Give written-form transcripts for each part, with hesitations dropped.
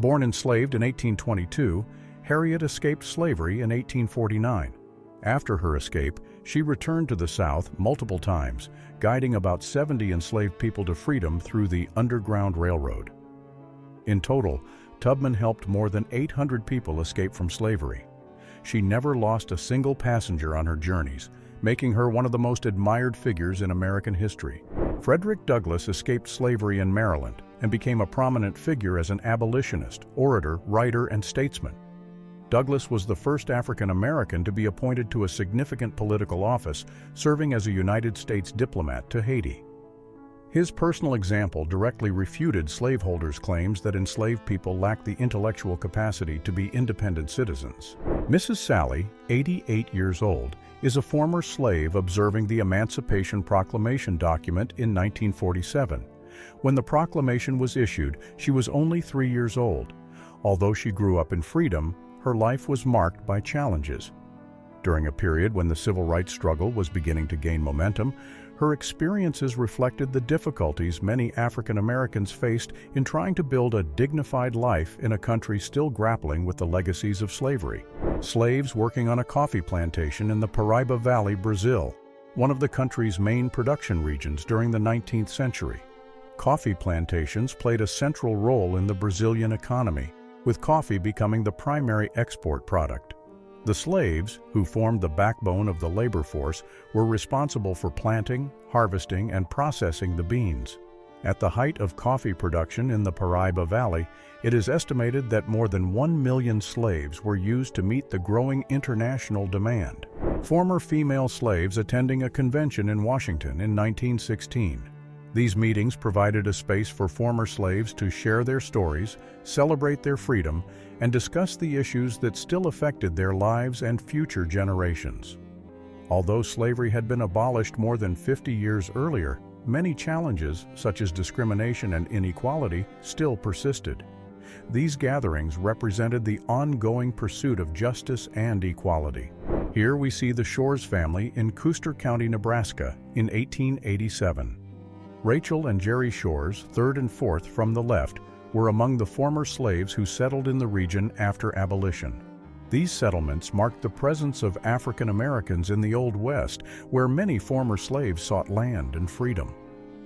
Born enslaved in 1822, Harriet escaped slavery in 1849. After her escape, she returned to the South multiple times, guiding about 70 enslaved people to freedom through the Underground Railroad. In total, Tubman helped more than 800 people escape from slavery. She never lost a single passenger on her journeys, making her one of the most admired figures in American history. Frederick Douglass escaped slavery in Maryland and became a prominent figure as an abolitionist, orator, writer, and statesman. Douglass was the first African American to be appointed to a significant political office, serving as a United States diplomat to Haiti. His personal example directly refuted slaveholders' claims that enslaved people lacked the intellectual capacity to be independent citizens. Mrs. Sally, 88 years old, is a former slave observing the Emancipation Proclamation document in 1947. When the proclamation was issued, she was only 3 years old. Although she grew up in freedom, her life was marked by challenges. During a period when the civil rights struggle was beginning to gain momentum, her experiences reflected the difficulties many African Americans faced in trying to build a dignified life in a country still grappling with the legacies of slavery. Slaves working on a coffee plantation in the Paraíba Valley, Brazil, one of the country's main production regions during the 19th century. Coffee plantations played a central role in the Brazilian economy, with coffee becoming the primary export product. The slaves, who formed the backbone of the labor force, were responsible for planting, harvesting, and processing the beans. At the height of coffee production in the Paraíba Valley, it is estimated that more than 1 million slaves were used to meet the growing international demand. Former female slaves attending a convention in Washington in 1916. These meetings provided a space for former slaves to share their stories, celebrate their freedom, and discuss the issues that still affected their lives and future generations. Although slavery had been abolished more than 50 years earlier, many challenges, such as discrimination and inequality, still persisted. These gatherings represented the ongoing pursuit of justice and equality. Here we see the Shores family in Custer County, Nebraska, in 1887. Rachel and Jerry Shores, third and fourth from the left, were among the former slaves who settled in the region after abolition. These settlements marked the presence of African Americans in the Old West, where many former slaves sought land and freedom.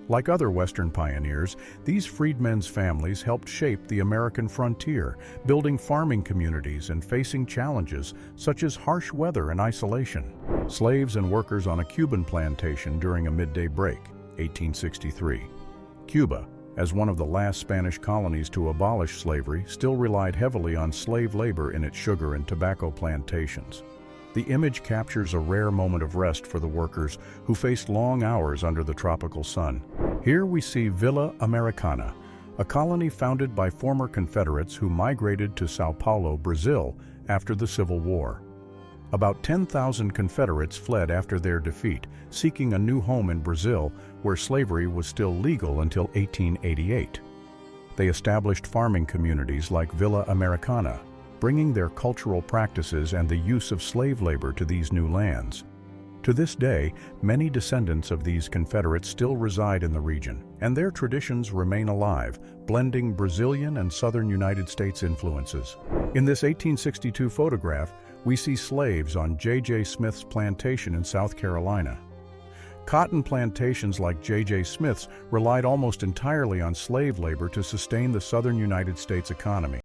Like other Western pioneers, these freedmen's families helped shape the American frontier, building farming communities and facing challenges such as harsh weather and isolation. Slaves and workers on a Cuban plantation during a midday break, 1863. Cuba, as one of the last Spanish colonies to abolish slavery, still relied heavily on slave labor in its sugar and tobacco plantations. The image captures a rare moment of rest for the workers who faced long hours under the tropical sun. Here we see Villa Americana, a colony founded by former Confederates who migrated to Sao Paulo, Brazil, after the Civil War. About 10,000 Confederates fled after their defeat, seeking a new home in Brazil, where slavery was still legal until 1888. They established farming communities like Villa Americana, bringing their cultural practices and the use of slave labor to these new lands. To this day, many descendants of these Confederates still reside in the region, and their traditions remain alive, blending Brazilian and southern United States influences. In this 1862 photograph, we see slaves on J.J. Smith's plantation in South Carolina. Cotton plantations like J.J. Smith's relied almost entirely on slave labor to sustain the southern United States economy.